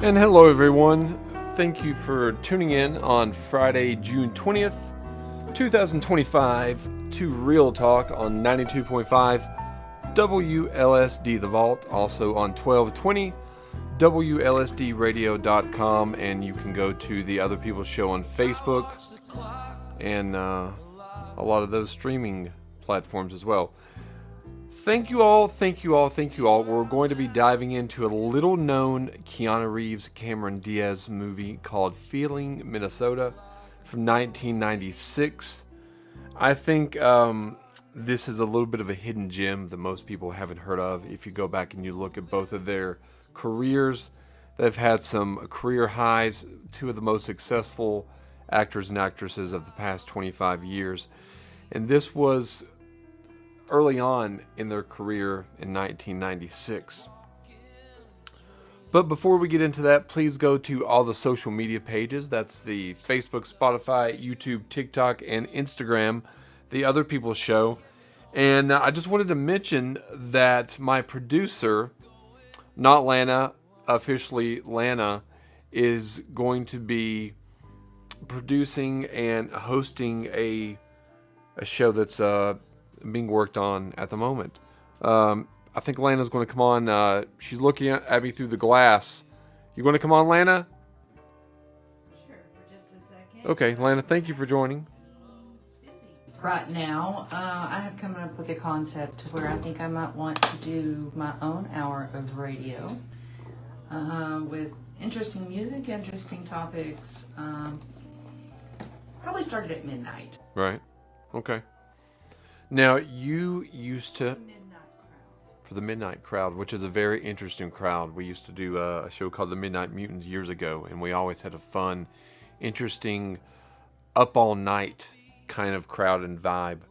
And hello, everyone. Thank you for tuning in on Friday, June 20th, 2025 to Real Talk on 92.5 WLSD The Vault, also on 1220 WLSDradio.com, and you can go to the Other People's Show on Facebook and a lot of those streaming platforms as well. Thank you all. We're going to be diving into a little known Keanu Reeves, Cameron Diaz movie called Feeling Minnesota from 1996. I think this is a little bit of a hidden gem that most people haven't heard of. If you go back and you look at both of their careers, they've had some career highs, two of the most successful actors and actresses of the past 25 years. And this was early on in their career in 1996. But before we get into that, please go to all the social media pages. That's the Facebook, Spotify, YouTube, TikTok, and Instagram, The Other People's Show. And I just wanted to mention that my producer, not Lana, officially Lana, is going to be producing and hosting a show that's being worked on at the moment. I think Lana's going to come on. She's looking at me through the glass. You going to come on, Lana? Sure, for just a second. Okay, Lana, thank you for joining. Right now, I have come up with a concept where I think I might want to do my own hour of radio with interesting music, interesting topics. Probably started at midnight. Right. Okay. Now, you used to, for the Midnight Crowd, which is a very interesting crowd. We used to do a show called The Midnight Mutants years ago, and we always had a fun, interesting, up all night kind of crowd and vibe.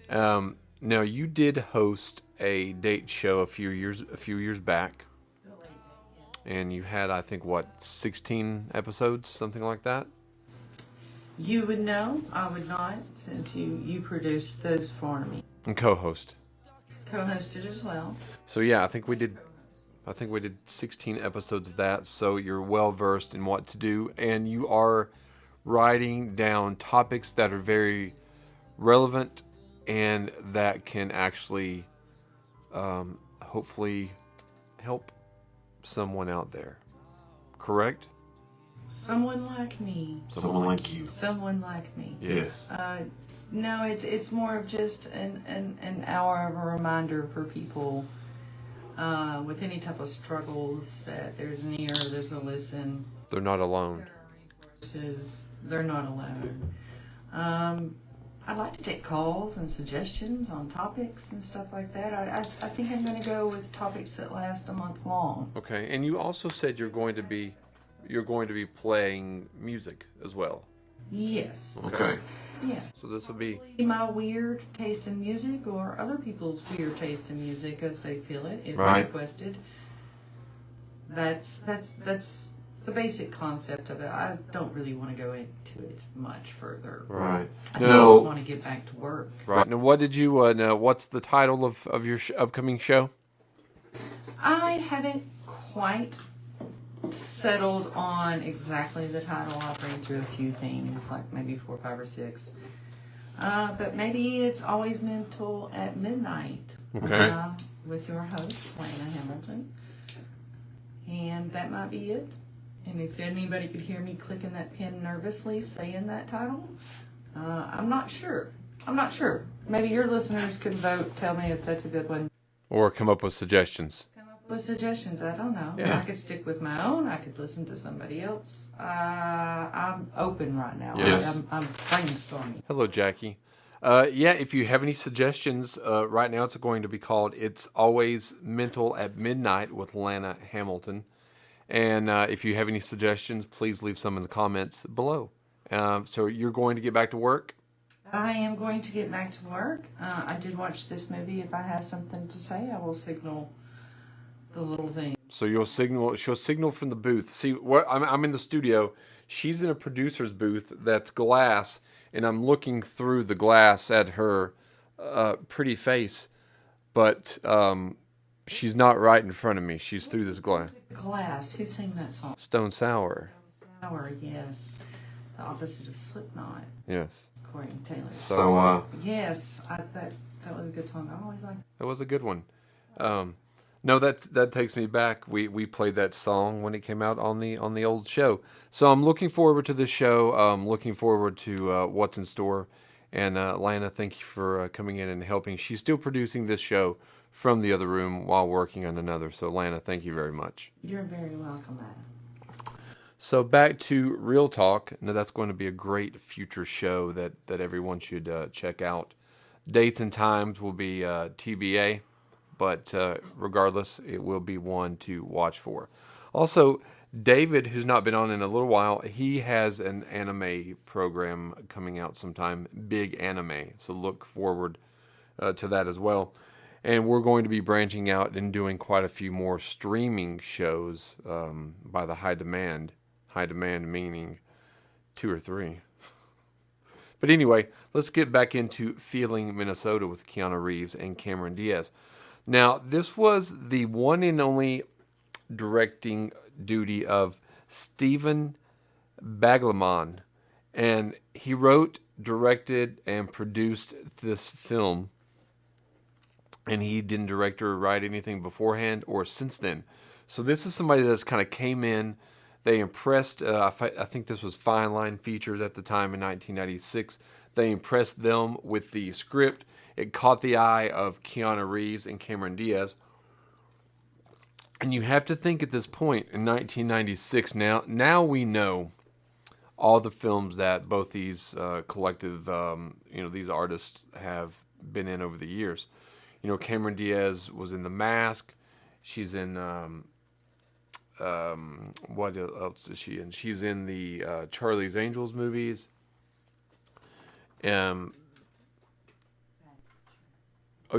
Now, you did host a date show a few years back, and you had, I think, 16 episodes, something like that? You would know, I would not, since you produced those for me. And co-host. Co-hosted as well. So yeah, I think we did 16 episodes of that, so you're well versed in what to do, and you are writing down topics that are very relevant and that can actually hopefully help someone out there. Correct? Someone like me. Someone like you. Someone like me. Yes. No, it's more of just an hour of a reminder for people with any type of struggles that there's an ear, there's a listen. They're not alone. There are resources. They're not alone. I'd like to take calls and suggestions on topics and stuff like that. I think I'm going to go with topics that last a month long. Okay, and you also said you're going to be playing music as well. Yes. Okay. Yes. So this will be My weird taste in music or other people's weird taste in music as they feel it, if Right. requested. That's the basic concept of it. I don't really want to go into it much further. right. I No. just want to get back to work. Right. Now, what did you know? What's the title of your upcoming show? I haven't quite settled on exactly the title. I'll bring through a few things, like maybe 4, 5, or 6. But maybe it's Always Mental at Midnight. Okay. With your host, Lana Hamilton. And that might be it. And if anybody could hear me clicking that pen nervously saying that title, I'm not sure. Maybe your listeners could vote, tell me if that's a good one. Or come up with suggestions. Come up with suggestions, I don't know. Yeah. I could stick with my own, I could listen to somebody else. I'm open right now. Yes. I'm brainstorming. Hello, Jackie. Yeah, if you have any suggestions, right now it's going to be called It's Always Mental at Midnight with Lana Hamilton. And if you have any suggestions, please leave some in the comments below. So you're going to get back to work? I am going to get back to work. I did watch this movie. If I have something to say, I will signal the little thing. So she'll signal from the booth. See, what I'm in the studio. She's in a producer's booth that's glass, and I'm looking through the glass at her pretty face. But She's not right in front of me. She's through this glass. Glass. Who sang that song? Stone Sour. Sour, yes. The opposite of Slipknot, Yes. according to Taylor. So, Yes, that was a good song. I always liked it. that was a good one. No, that takes me back. We played that song when it came out on the old show. So I'm looking forward to this show. Looking forward to what's in store. And Lana, thank you for coming in and helping. She's still producing this show from the other room while working on another. So Lana, thank you very much. You're very welcome, Adam. So back to Real Talk. Now that's going to be a great future show that everyone should check out. Dates and times will be TBA, but regardless, it will be one to watch for. Also, David, who's not been on in a little while, he has an anime program coming out sometime, Big Anime. So look forward to that as well. And we're going to be branching out and doing quite a few more streaming shows by the high demand. High demand meaning 2 or 3. But anyway, let's get back into Feeling Minnesota with Keanu Reeves and Cameron Diaz. Now, this was the one and only directing duty of Steven Baglaman. And he wrote, directed, and produced this film. And he didn't direct or write anything beforehand or since then. So this is somebody that's kind of came in. They impressed, I think this was Fine Line Features at the time in 1996. They impressed them with the script. It caught the eye of Keanu Reeves and Cameron Diaz. And you have to think at this point in 1996, now we know all the films that both these collective, these artists have been in over the years. You know, Cameron Diaz was in The Mask. She's in, what else is she in? She's in the Charlie's Angels movies. Oh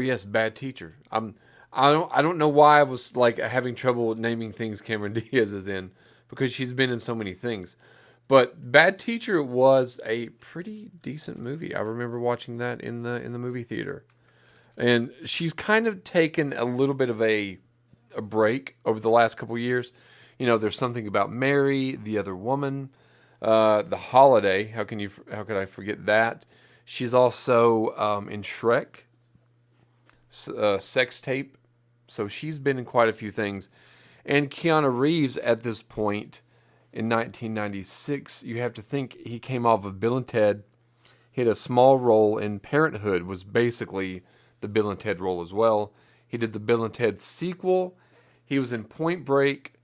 yes, Bad Teacher. I don't know why I was like having trouble naming things Cameron Diaz is in, because she's been in so many things. But Bad Teacher was a pretty decent movie. I remember watching that in the movie theater. And she's kind of taken a little bit of a break over the last couple years. You know, there's something about Mary, The Other Woman, The Holiday. How could I forget that? She's also in Shrek, Sex Tape. So she's been in quite a few things. And Keanu Reeves at this point in 1996, you have to think he came off of Bill and Ted. He had a small role in Parenthood, was basically the Bill and Ted role as well. He did the Bill and Ted sequel. He was in Point Break,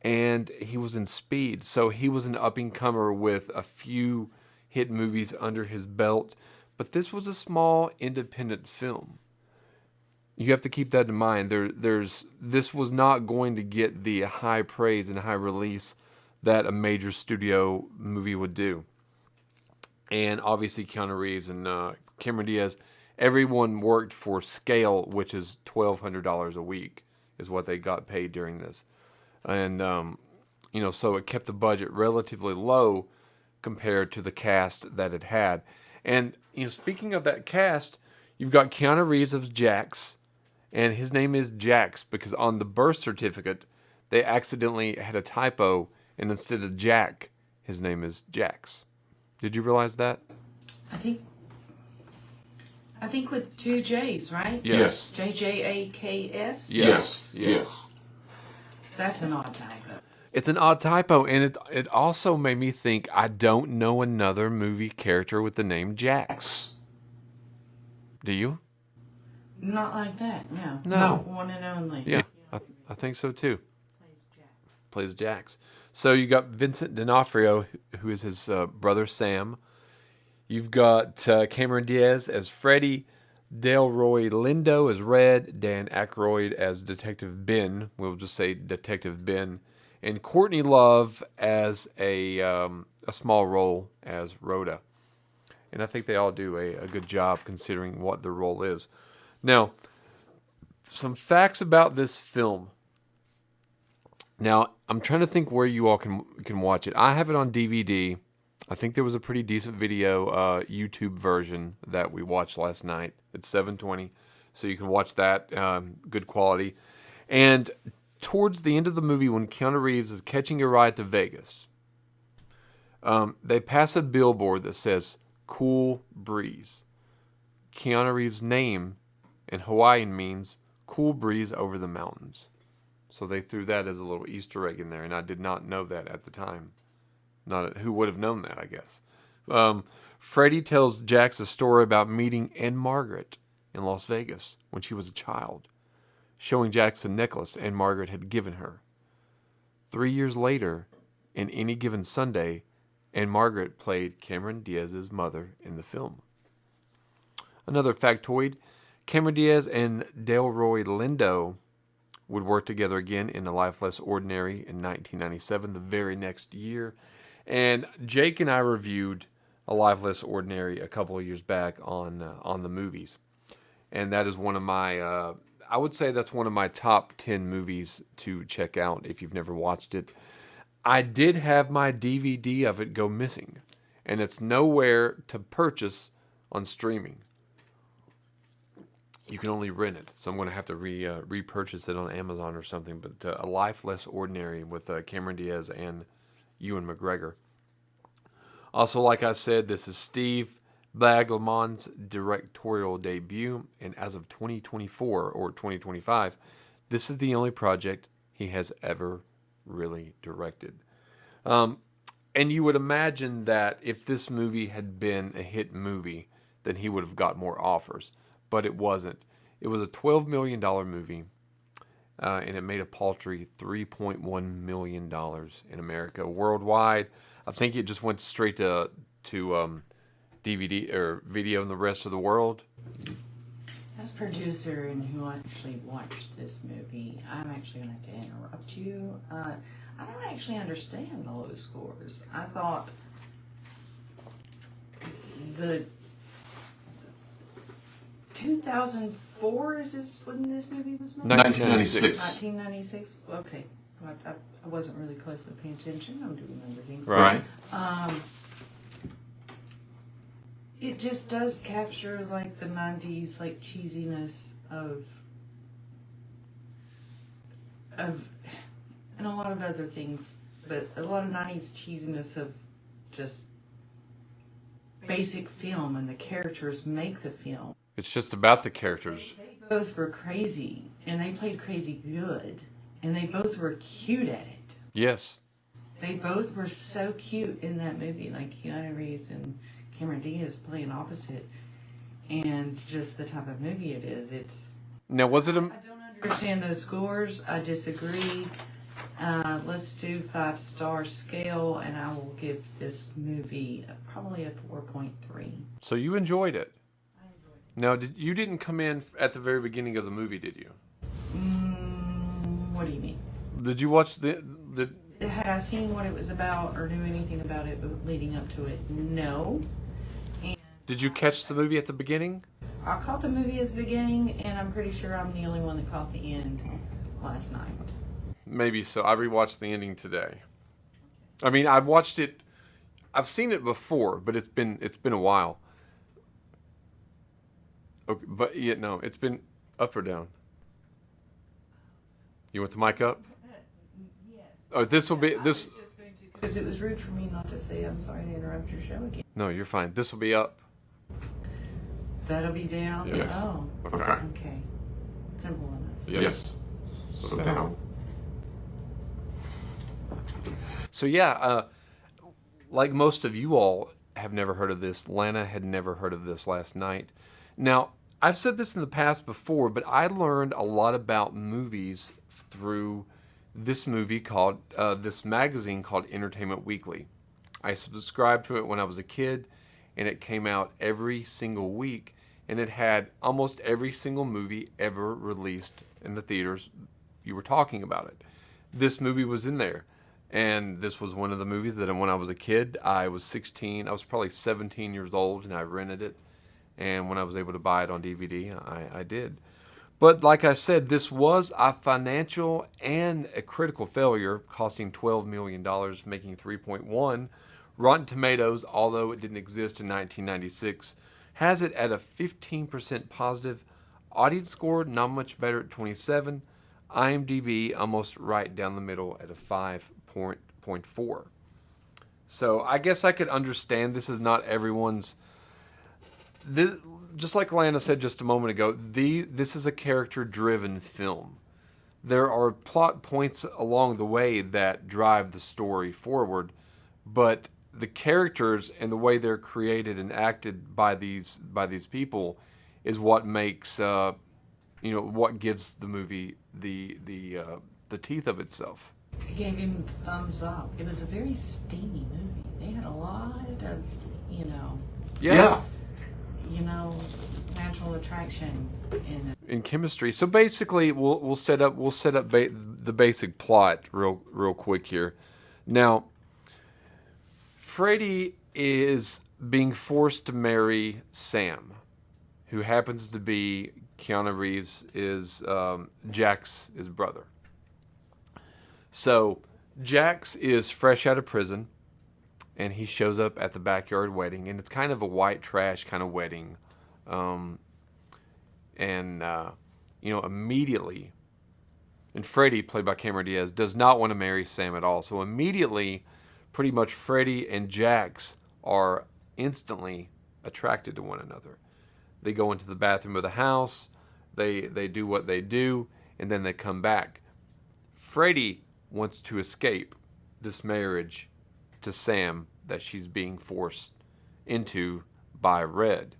and he was in Speed. So he was an up-and-comer with a few hit movies under his belt. But this was a small independent film. You have to keep that in mind. This was not going to get the high praise and high release that a major studio movie would do. And obviously Keanu Reeves and Cameron Diaz, everyone worked for scale, which is $1,200 a week, is what they got paid during this. And, so it kept the budget relatively low compared to the cast that it had. And, speaking of that cast, you've got Keanu Reeves as Jax, and his name is Jax because on the birth certificate, they accidentally had a typo, and instead of Jack, his name is Jax. Did you realize that? I think with 2 J's, right? Yes. JJAKS? Yes. That's an odd typo. It's an odd typo, and it also made me think I don't know another movie character with the name Jax. Do you? Not like that, no. No. Not one and only. Yeah, I think so too. Plays Jax. So you got Vincent D'Onofrio, who is his brother Sam. You've got Cameron Diaz as Freddy, Delroy Lindo as Red, Dan Aykroyd as Detective Ben. We'll just say Detective Ben, and Courtney Love as a small role as Rhoda. And I think they all do a good job considering what their role is. Now, some facts about this film. Now, I'm trying to think where you all can watch it. I have it on DVD. I think there was a pretty decent video YouTube version that we watched last night. It's 720, so you can watch that. Good quality. And towards the end of the movie, when Keanu Reeves is catching a ride to Vegas, they pass a billboard that says "Cool Breeze." Keanu Reeves' name in Hawaiian means "cool breeze over the mountains." So they threw that as a little Easter egg in there, and I did not know that at the time. Who would have known that, I guess. Freddie tells Jax a story about meeting Anne Margaret in Las Vegas when she was a child, showing Jax a necklace Anne Margaret had given her. 3 years later, in Any Given Sunday, Anne Margaret played Cameron Diaz's mother in the film. Another factoid, Cameron Diaz and Delroy Lindo would work together again in A Life Less Ordinary in 1997, the very next year. And Jake and I reviewed A Life Less Ordinary a couple of years back on the movies. And that is one of my, I would say that's one of my top 10 movies to check out if you've never watched it. I did have my DVD of it go missing, and it's nowhere to purchase on streaming. You can only rent it, so I'm going to have to repurchase it on Amazon or something. But A Life Less Ordinary with Cameron Diaz and Ewan McGregor. Also, like I said, this is Steve Baglemon's directorial debut, and as of 2024 or 2025, this is the only project he has ever really directed. And you would imagine that if this movie had been a hit movie, then he would have got more offers. But it wasn't. It was a $12 million movie, and it made a paltry $3.1 million in America. Worldwide, I think it just went straight to DVD or video in the rest of the world. As producer and who actually watched this movie, I'm actually going to have to interrupt you. I don't actually understand the low scores. I thought the 2004 is this when this movie was made? 1996. 1996. Okay, I wasn't really close to paying attention. I'm doing other things. Right. It just does capture like the 90s like cheesiness of and a lot of other things, but a lot of 90s cheesiness of just basic film, and the characters make the film. It's just about the characters. They both were crazy, and they played crazy good, and they both were cute at it. Yes. They both were so cute in that movie, like Keanu Reeves and Cameron Diaz playing opposite, and just the type of movie it is. It's Now, was it a... I don't understand those scores. I disagree. Let's do 5-star scale, and I will give this movie probably a 4.3. So you enjoyed it? I enjoyed it. Now, you didn't come in at the very beginning of the movie, did you? What do you mean? Did you watch the... Had I seen what it was about or knew anything about it leading up to it? No. And Did you catch the movie at the beginning? I caught the movie at the beginning, and I'm pretty sure I'm the only one that caught the end last night. Maybe so. I rewatched the ending today. I mean, I've watched it. I've seen it before, but it's been a while. Okay, but yeah, no, it's been up or down. You want the mic up? Yes. Oh, this will be this. Because it was rude for me not to say I'm sorry to interrupt your show again. No, you're fine. This will be up. That'll be down? Yes. Oh. Okay. Okay. Simple enough. Yes. So down. So yeah, like most of you all have never heard of this, Lana had never heard of this last night. Now, I've said this in the past before, but I learned a lot about movies through this this magazine called Entertainment Weekly. I subscribed to it when I was a kid, and it came out every single week, and it had almost every single movie ever released in the theaters. You were talking about it. This movie was in there. And this was one of the movies that when I was a kid, I was 16, I was probably 17 years old, and I rented it. And when I was able to buy it on DVD, I did. But like I said, this was a financial and a critical failure, costing $12 million, making 3.1. Rotten Tomatoes, although it didn't exist in 1996, has it at a 15% positive. Audience score, not much better at 27. IMDb almost right down the middle at a 5.4. So I guess I could understand this is not everyone's. This, just like Lana said just a moment ago, this is a character-driven film. There are plot points along the way that drive the story forward, but the characters and the way they're created and acted by these people is what makes what gives the movie the teeth of itself. I gave him thumbs up. It was a very steamy movie. They had a lot of, Yeah. natural attraction in it. In chemistry. So basically, we'll set up the basic plot real quick here. Now, Freddy is being forced to marry Sam, who happens to be Keanu Reeves is Jax' brother. So Jax is fresh out of prison, and he shows up at the backyard wedding, and it's kind of a white trash kind of wedding. Immediately, and Freddy, played by Cameron Diaz, does not want to marry Sam at all. So immediately, pretty much Freddy and Jax are instantly attracted to one another. They go into the bathroom of the house, they do what they do, and then they come back. Freddy wants to escape this marriage to Sam that she's being forced into by Red,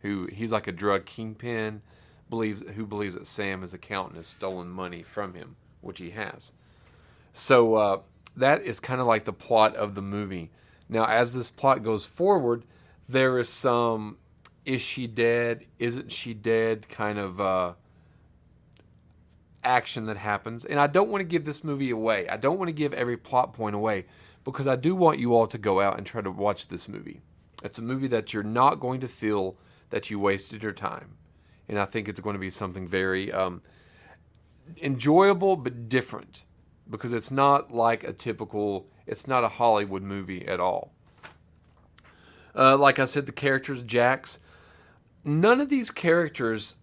he's like a drug kingpin, who believes that Sam, his accountant, has stolen money from him, which he has. So that is kind of like the plot of the movie. Now, as this plot goes forward, there is some is she dead, isn't she dead kind of action that happens. And I don't want to give this movie away. I don't want to give every plot point away, because I do want you all to go out and try to watch this movie. It's a movie that you're not going to feel that you wasted your time. And I think it's going to be something very enjoyable but different, because it's not like it's not a Hollywood movie at all. Like I said, the characters, Jax, none of these characters,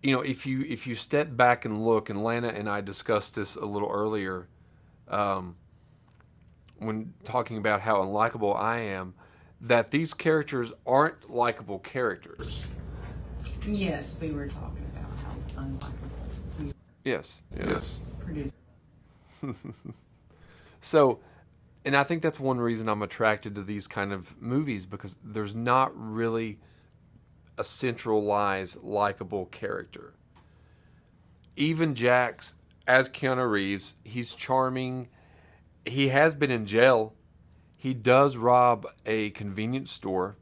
if you step back and look, and Lana and I discussed this a little earlier when talking about how unlikable I am, that these characters aren't likable characters. Yes, we were talking about how unlikable. Yes. Producer. So, and I think that's one reason I'm attracted to these kind of movies, because there's not really a centralized, likable character. Even Jax, as Keanu Reeves, he's charming. He has been in jail. He does rob a convenience store.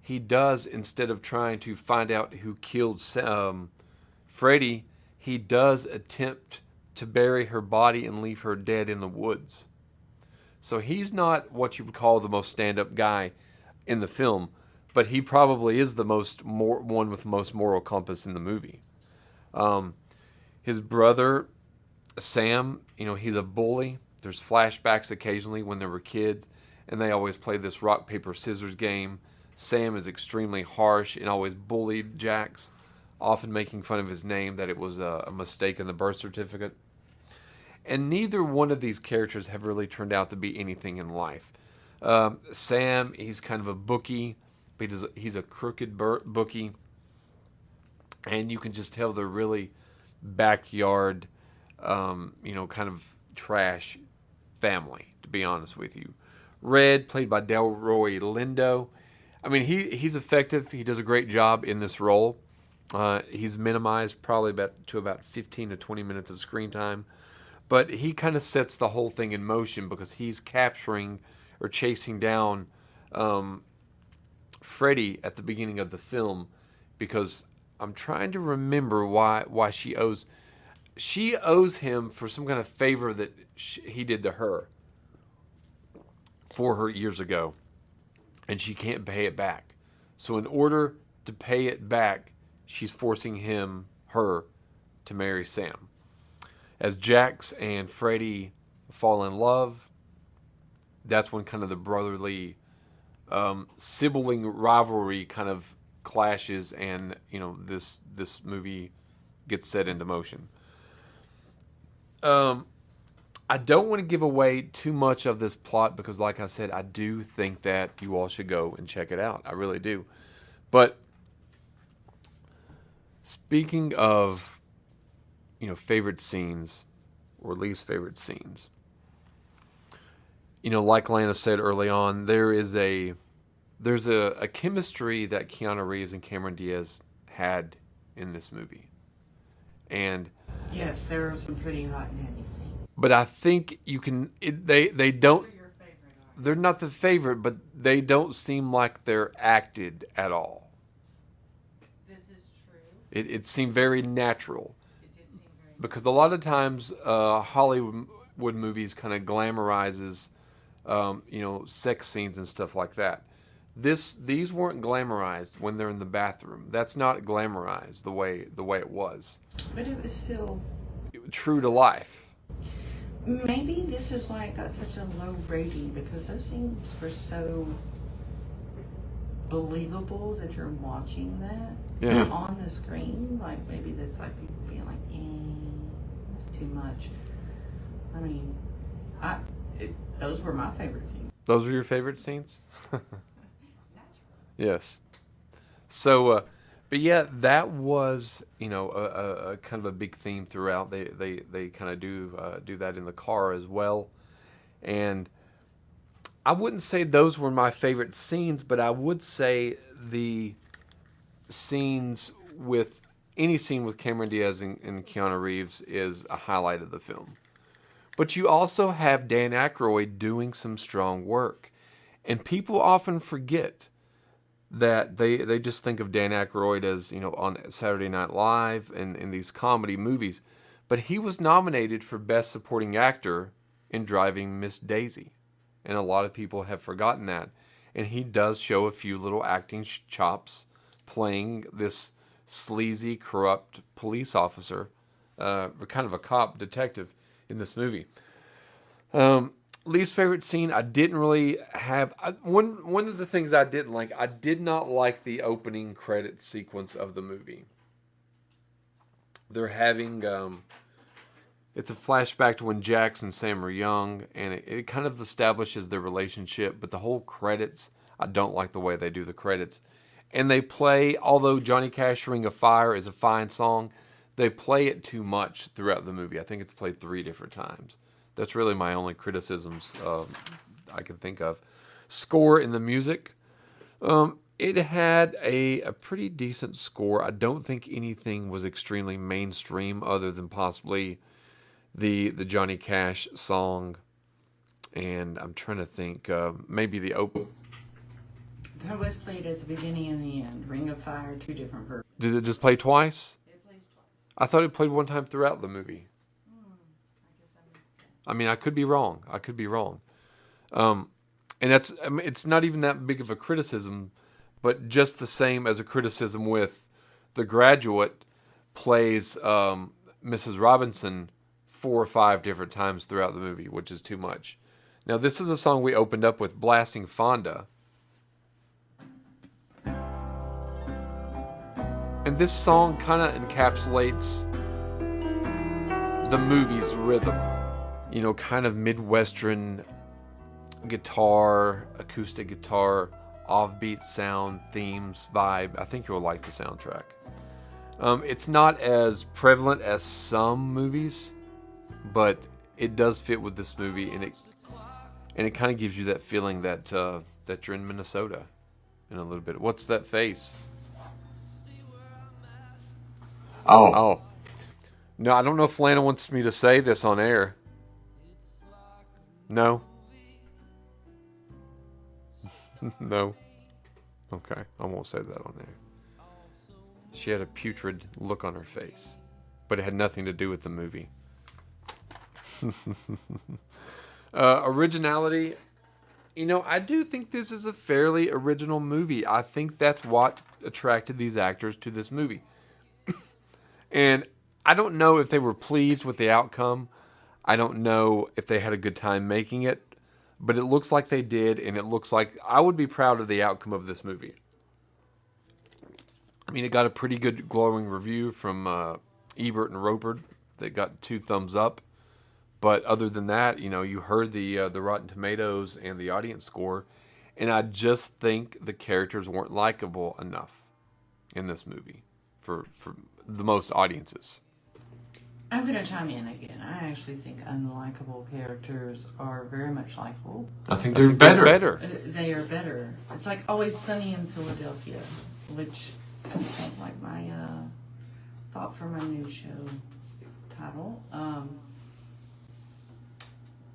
He does, instead of trying to find out who killed Freddy, he does attempt to bury her body and leave her dead in the woods. So he's not what you would call the most stand-up guy in the film, but he probably is the one with the most moral compass in the movie. His brother, Sam, he's a bully. There's flashbacks occasionally when they were kids, and they always play this rock, paper, scissors game. Sam is extremely harsh and always bullied Jax, often making fun of his name, that it was a mistake in the birth certificate. And neither one of these characters have really turned out to be anything in life. Sam, he's kind of a bookie, but he's a crooked bookie. And you can just tell they're really backyard, kind of trash family, to be honest with you. Red, played by Delroy Lindo. I mean, he's effective. He does a great job in this role. He's minimized probably about 15 to 20 minutes of screen time. But he kind of sets the whole thing in motion, because he's capturing or chasing down Freddy at the beginning of the film, because I'm trying to remember why she owes him for some kind of favor that he did to her for her years ago, and she can't pay it back. So in order to pay it back, she's forcing her to marry Sam. As Jax and Freddy fall in love, that's when kind of the brotherly sibling rivalry kind of clashes, and this movie gets set into motion. I don't want to give away too much of this plot because, like I said, I do think that you all should go and check it out. I really do. But speaking of, favorite scenes or least favorite scenes, like Lana said early on, there's a chemistry that Keanu Reeves and Cameron Diaz had in this movie, and Yes, there are some pretty hot and heavy scenes. but I think you can. They don't. They're not the favorite, but they don't seem like they're acted at all. This is true. It seemed very natural It did seem very. because a lot of times Hollywood movies kind of glamorizes, sex scenes and stuff like that. These weren't glamorized when they're in the bathroom. That's not glamorized the way it was. But it was still. True to life. Maybe this is why it got such a low rating, because those scenes were so believable that you're watching that Yeah. on the screen. Like, maybe that's like people being like, that's too much. I mean, those were my favorite scenes. Those were your favorite scenes? Yes. So, but yeah, that was, a kind of a big theme throughout. They kind of do that in the car as well. And I wouldn't say those were my favorite scenes, but I would say the scenes with any scene with Cameron Diaz and Keanu Reeves is a highlight of the film. But you also have Dan Aykroyd doing some strong work. And people often forget that they just think of Dan Aykroyd as, on Saturday Night Live and in these comedy movies. But he was nominated for Best Supporting Actor in Driving Miss Daisy. And a lot of people have forgotten that. And he does show a few little acting chops playing this sleazy, corrupt police officer, kind of a cop detective in this movie. Least favorite scene, I didn't really have. One of the things I didn't like, I did not like the opening credit sequence of the movie. They're having, it's a flashback to when Jax and Sam were young, and it kind of establishes their relationship, but the whole credits, I don't like the way they do the credits. And they play, although Johnny Cash Ring of Fire is a fine song, they play it too much throughout the movie. I think it's played 3 different times. That's really my only criticisms I can think of. Score in the music. It had a pretty decent score. I don't think anything was extremely mainstream other than possibly the Johnny Cash song. And I'm trying to think, maybe the open. That was played at the beginning and the end. Ring of Fire, 2 different versions. Did it just play twice? It plays twice. I thought it played one time throughout the movie. I guess I missed that. I mean, I could be wrong. And it's not even that big of a criticism, but just the same as a criticism with The Graduate plays Mrs. Robinson 4 or 5 different times throughout the movie, which is too much. Now, this is a song we opened up with, Blasting Fonda. And this song kind of encapsulates the movie's rhythm. Kind of Midwestern guitar, acoustic guitar, offbeat sound, themes, vibe. I think you'll like the soundtrack. It's not as prevalent as some movies, but it does fit with this movie, and it kind of gives you that feeling that that you're in Minnesota in a little bit. What's that face? Oh. No, I don't know if Lana wants me to say this on air. No? No? Okay, I won't say that on air. She had a putrid look on her face, but it had nothing to do with the movie. Originality. I do think this is a fairly original movie. I think that's what attracted these actors to this movie. And I don't know if they were pleased with the outcome. I don't know if they had a good time making it. But it looks like they did, and it looks like I would be proud of the outcome of this movie. I mean, it got a pretty good glowing review from Ebert and Roper. They got 2 thumbs up. But other than that, you heard the Rotten Tomatoes and the audience score, and I just think the characters weren't likable enough in this movie for the most audiences. I'm going to chime in again. I actually think unlikable characters are very much likable. I think they're better. They are better. It's like Always Sunny in Philadelphia, which kind of sounds like my thought for my new show title.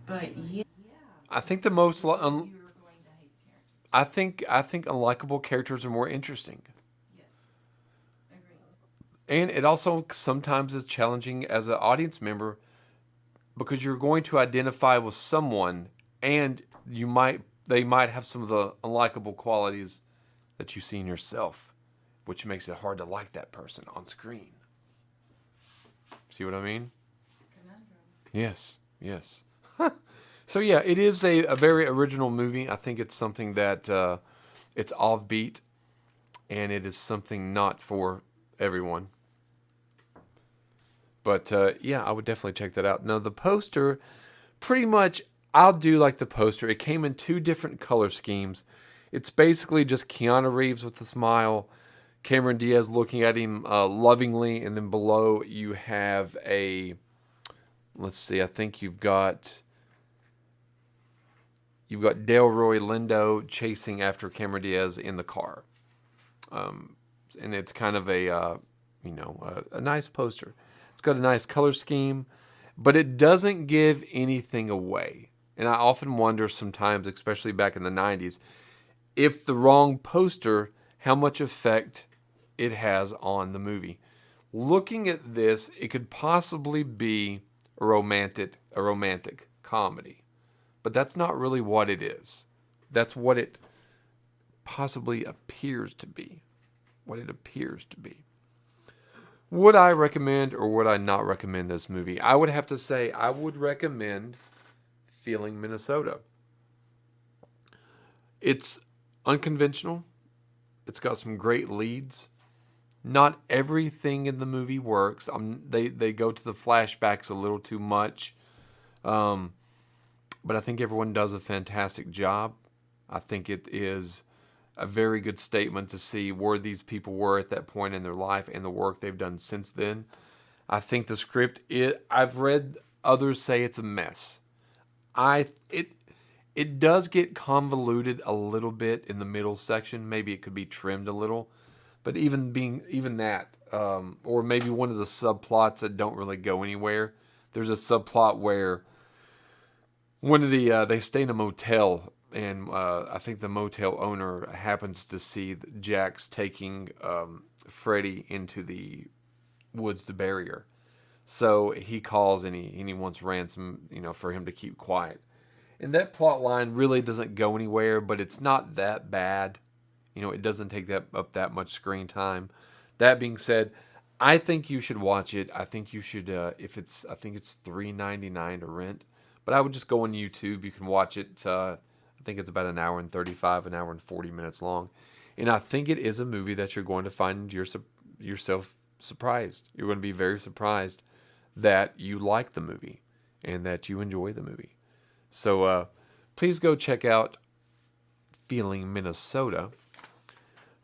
But yeah, I think the most You were going to hate characters. I think unlikable characters are more interesting. Yes. Agreed. And it also sometimes is challenging as an audience member because you're going to identify with someone and they might have some of the unlikable qualities that you see in yourself, which makes it hard to like that person on screen. See what I mean? Conundrum. Yes, yes. So yeah, it is a very original movie. I think it's something that it's offbeat, and it is something not for everyone. But yeah, I would definitely check that out. Now the poster, pretty much, I'll do like the poster. It came in 2 different color schemes. It's basically just Keanu Reeves with a smile, Cameron Diaz looking at him lovingly, and then below you have let's see, I think you've got Delroy Lindo chasing after Cameron Diaz in the car. And it's kind of a nice poster. It's got a nice color scheme, but it doesn't give anything away. And I often wonder sometimes, especially back in the 90s, if the wrong poster, how much effect it has on the movie. Looking at this, it could possibly be a romantic comedy. But that's not really what it is. That's what it possibly appears to be. What it appears to be. Would I recommend or would I not recommend this movie? I would have to say I would recommend Feeling Minnesota. It's unconventional. It's got some great leads. Not everything in the movie works. They go to the flashbacks a little too much. But I think everyone does a fantastic job. I think it is a very good statement to see where these people were at that point in their life and the work they've done since then. I think the script, I've read others say it's a mess. It does get convoluted a little bit in the middle section. Maybe it could be trimmed a little. But even that, or maybe one of the subplots that don't really go anywhere. There's a subplot where they stay in a motel, and I think the motel owner happens to see Jax taking Freddy into the woods to bury her. So he calls and he wants ransom, for him to keep quiet. And that plot line really doesn't go anywhere, but it's not that bad. It doesn't take up that much screen time. That being said, I think you should watch it. I think you should, I think it's $3.99 to rent. But I would just go on YouTube. You can watch it. I think it's about an hour and 35, an hour and 40 minutes long. And I think it is a movie that you're going to find yourself surprised. You're going to be very surprised that you like the movie and that you enjoy the movie. So please go check out Feeling Minnesota.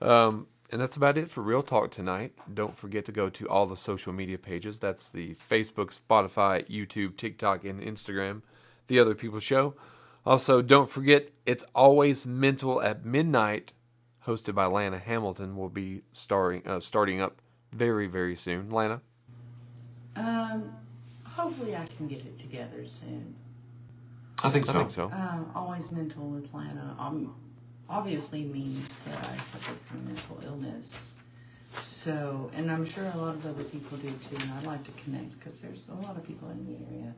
And that's about it for Real Talk tonight. Don't forget to go to all the social media pages. That's the Facebook, Spotify, YouTube, TikTok, and Instagram, The Other People Show. Also, don't forget, It's Always Mental at Midnight, hosted by Lana Hamilton, will be starting up very, very soon. Lana? Hopefully I can get it together soon. I think so. Always Mental with Lana. Obviously means that I suffer from mental illness. So, and I'm sure a lot of other people do too, and I'd like to connect because there's a lot of people in the area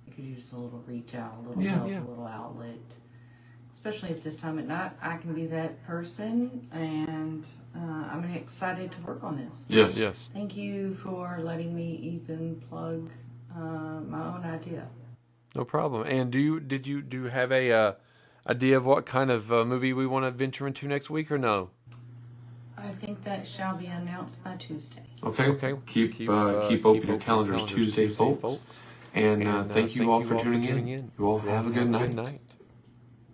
that could use a little reach out, a little help, a little outlet. Especially at this time at night, I can be that person, and I'm excited to work on this. Yes. Thank you for letting me even plug my own idea. No problem. And do you have a idea of what kind of movie we want to venture into next week, or no? I think that shall be announced by Tuesday. Okay. Keep open your calendars Tuesday, folks. And thank you all for tuning in. You all have a good night.